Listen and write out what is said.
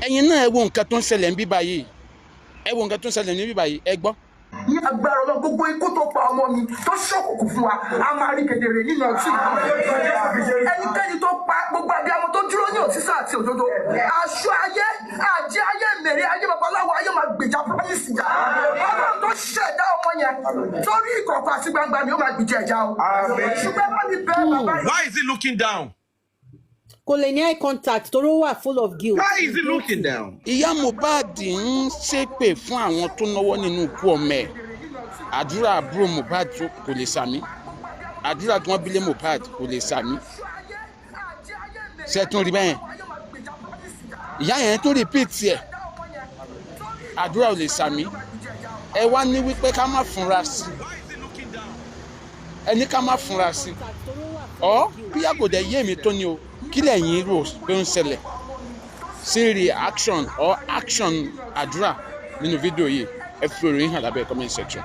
ẹ̀yin náà ẹ wo nǹkan tó ń ṣẹlẹ̀ níbí báyìí ẹ wo nǹkan tó ń ṣẹlẹ̀ níbí báyìí ẹ gbọ́. ní agbára Ọlọ́run gbogbo ikú tó pa ọmọ mi tó ṣọ́kùnkù fún wa a máa rí kedere nínú ọtí ẹnikẹ́ni tó pa gbogbo abiyamọ tó dúró ní òtítọ́ àti òdodo aṣọ ayé àjẹ ayé mèrè ayé babaláwo ayé máa gbèjà pọ́lísì jà Ọlọ́run tó ṣẹ̀dá ọmọ yẹn torí ìkọ̀kọ̀ àti gbangba ni ó máa gbèjà ẹ̀já o ṣùgbọ́n bá mi bẹ́ẹ̀ bàbá yìí. Why is he looking down? Kò lè ní eye contact torí ó wà full of guilt. Why is he looking down? ìyá Mohbad ń ṣépè fún àwọn tó náwó nínú ikú ọmọ ẹ̀ àdúrà àbúrò Mohbad kò lè sàmí àdúrà tí wọ́n bí lé Mohbad kò lè sàmí ṣe tún rí bẹ́ẹ̀ ìyá yẹn tó repeat ẹ̀ àdúrà ò lè sàmí ẹ wá ní wípé ká má fúnra sí ẹni ká má fúnra sí ọ bí àgòdè yé mi tó ní o kí lẹ́yìn rò pé ń ṣẹlẹ̀ sí reaction or action àdúrà nínú fídíò yìí ẹ fi ìròyìn hàn lábẹ́ comment section.